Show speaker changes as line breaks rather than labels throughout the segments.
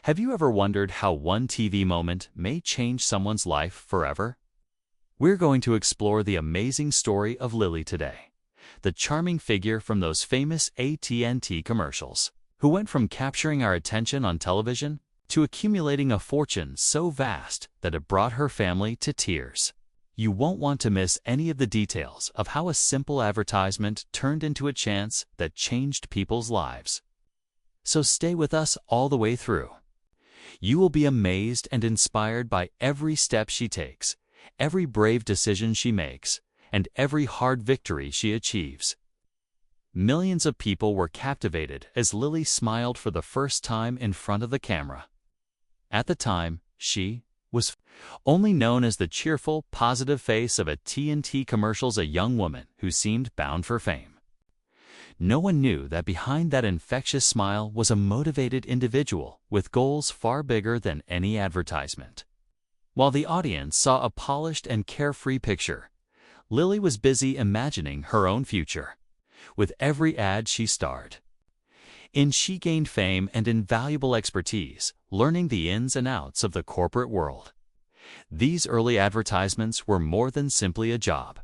Have you ever wondered how one TV moment may change someone's life forever? We're going to explore the amazing story of Lily today, the charming figure from those famous AT&T commercials, who went from capturing our attention on television to accumulating a fortune so vast that it brought her family to tears. You won't want to miss any of the details of how a simple advertisement turned into a chance that changed people's lives. So stay with us all the way through. You will be amazed and inspired by every step she takes, every brave decision she makes, and every hard victory she achieves. Millions of people were captivated as Lily smiled for the first time in front of the camera. At the time, she was only known as the cheerful, positive face of At&t commercials, a young woman who seemed bound for fame. No one knew that behind that infectious smile was a motivated individual with goals far bigger than any advertisement. While the audience saw a polished and carefree picture, Lily was busy imagining her own future. With every ad she starred in, she gained fame and invaluable expertise, learning the ins and outs of the corporate world. These early advertisements were more than simply a job.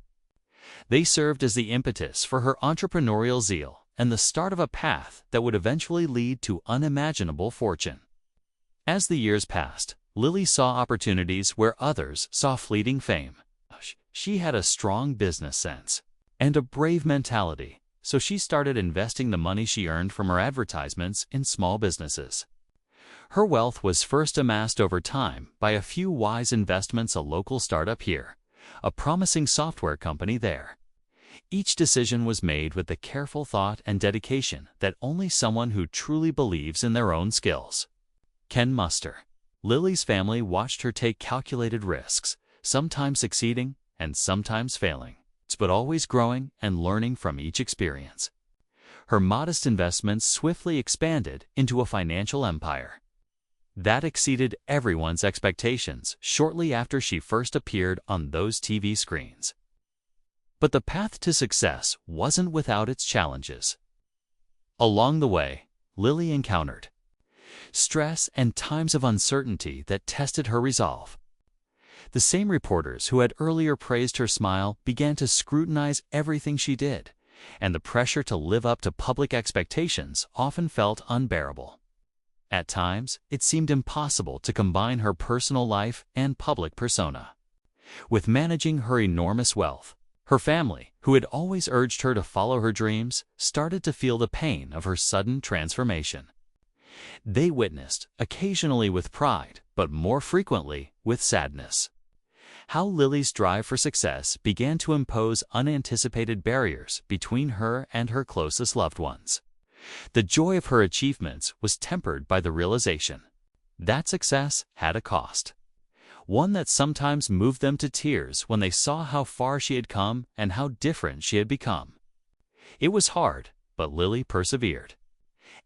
They served as the impetus for her entrepreneurial zeal and the start of a path that would eventually lead to unimaginable fortune. As the years passed, Lily saw opportunities where others saw fleeting fame. She had a strong business sense and a brave mentality, so she started investing the money she earned from her advertisements in small businesses. Her wealth was first amassed over time by a few wise investments, a local startup here, a promising software company there. Each decision was made with the careful thought and dedication that only someone who truly believes in their own skills can muster. Lily's family watched her take calculated risks, sometimes succeeding and sometimes failing, but always growing and learning from each experience. Her modest investments swiftly expanded into a financial empire that exceeded everyone's expectations shortly after she first appeared on those TV screens. But the path to success wasn't without its challenges. Along the way, Lily encountered stress and times of uncertainty that tested her resolve. The same reporters who had earlier praised her smile began to scrutinize everything she did, and the pressure to live up to public expectations often felt unbearable. At times, it seemed impossible to combine her personal life and public persona. With managing her enormous wealth, her family, who had always urged her to follow her dreams, started to feel the pain of her sudden transformation. They witnessed, occasionally with pride, but more frequently with sadness, how Lily's drive for success began to impose unanticipated barriers between her and her closest loved ones. The joy of her achievements was tempered by the realization that success had a cost, one that sometimes moved them to tears when they saw how far she had come and how different she had become. It was hard, but Lily persevered.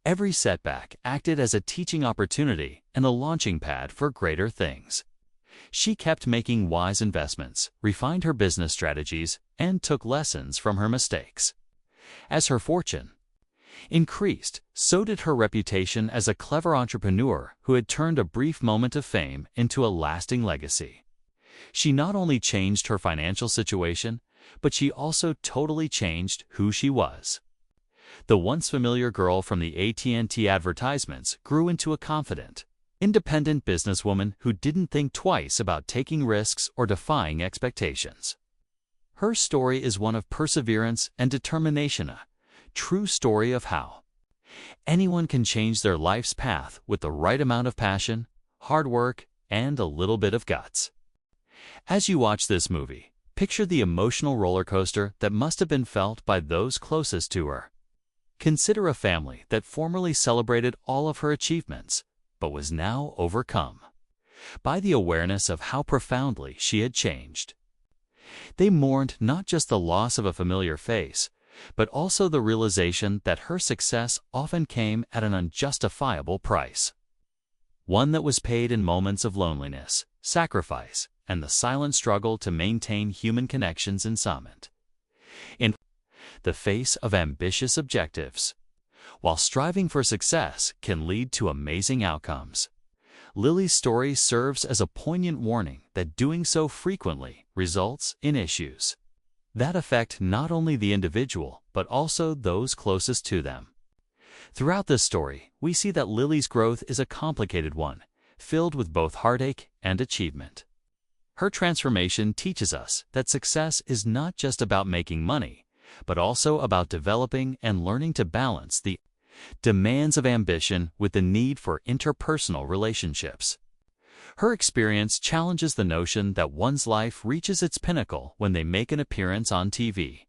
Every setback acted as a teaching opportunity and a launching pad for greater things. She kept making wise investments, refined her business strategies, and took lessons from her mistakes. As her fortune increased, so did her reputation as a clever entrepreneur who had turned a brief moment of fame into a lasting legacy. She not only changed her financial situation, but she also totally changed who she was. The once familiar girl from the AT&T advertisements grew into a confident, independent businesswoman who didn't think twice about taking risks or defying expectations. Her story is one of perseverance and determination, a true story of how anyone can change their life's path with the right amount of passion, hard work, and a little bit of guts. As you watch this movie, picture the emotional roller coaster that must have been felt by those closest to her. Consider a family that formerly celebrated all of her achievements, but was now overcome by the awareness of how profoundly she had changed. They mourned not just the loss of a familiar face, but also the realization that her success often came at an unjustifiable price, one that was paid in moments of loneliness, sacrifice, and the silent struggle to maintain human connections in the face of ambitious objectives. While striving for success can lead to amazing outcomes, Lily's story serves as a poignant warning that doing so frequently results in issues that affect not only the individual, but also those closest to them. Throughout this story, we see that Lily's growth is a complicated one, filled with both heartache and achievement. Her transformation teaches us that success is not just about making money, but also about developing and learning to balance the demands of ambition with the need for interpersonal relationships. Her experience challenges the notion that one's life reaches its pinnacle when they make an appearance on TV.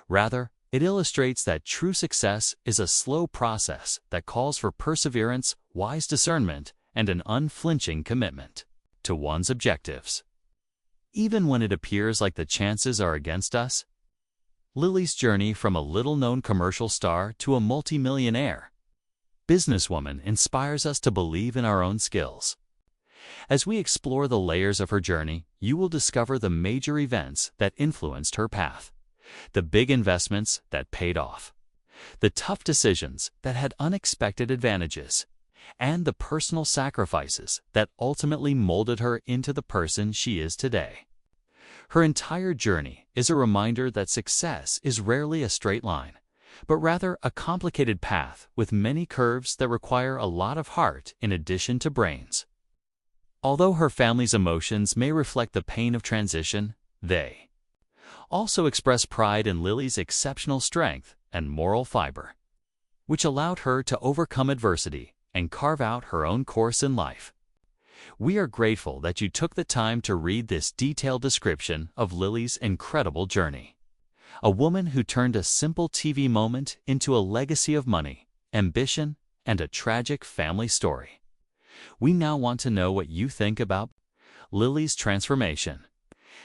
Rather, it illustrates that true success is a slow process that calls for perseverance, wise discernment, and an unflinching commitment to one's objectives. Even when it appears like the chances are against us, Lily's journey from a little-known commercial star to a multimillionaire businesswoman inspires us to believe in our own skills. As we explore the layers of her journey, you will discover the major events that influenced her path, the big investments that paid off, the tough decisions that had unexpected advantages, and the personal sacrifices that ultimately molded her into the person she is today. Her entire journey is a reminder that success is rarely a straight line, but rather a complicated path with many curves that require a lot of heart in addition to brains. Although her family's emotions may reflect the pain of transition, they also express pride in Lily's exceptional strength and moral fiber, which allowed her to overcome adversity and carve out her own course in life. We are grateful that you took the time to read this detailed description of Lily's incredible journey. A woman who turned a simple TV moment into a legacy of money, ambition, and a tragic family story. We now want to know what you think about Lily's transformation.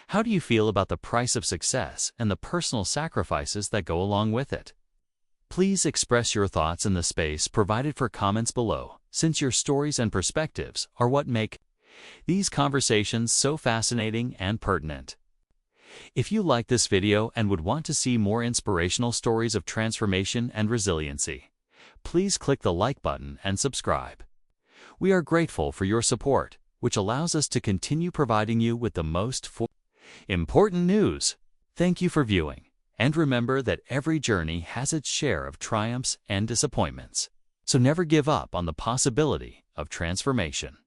How do you feel about the price of success and the personal sacrifices that go along with it? Please express your thoughts in the space provided for comments below, since your stories and perspectives are what make these conversations so fascinating and pertinent. If you like this video and would want to see more inspirational stories of transformation and resiliency, please click the like button and subscribe. We are grateful for your support, which allows us to continue providing you with the most important news. Thank you for viewing, and remember that every journey has its share of triumphs and disappointments. So never give up on the possibility of transformation.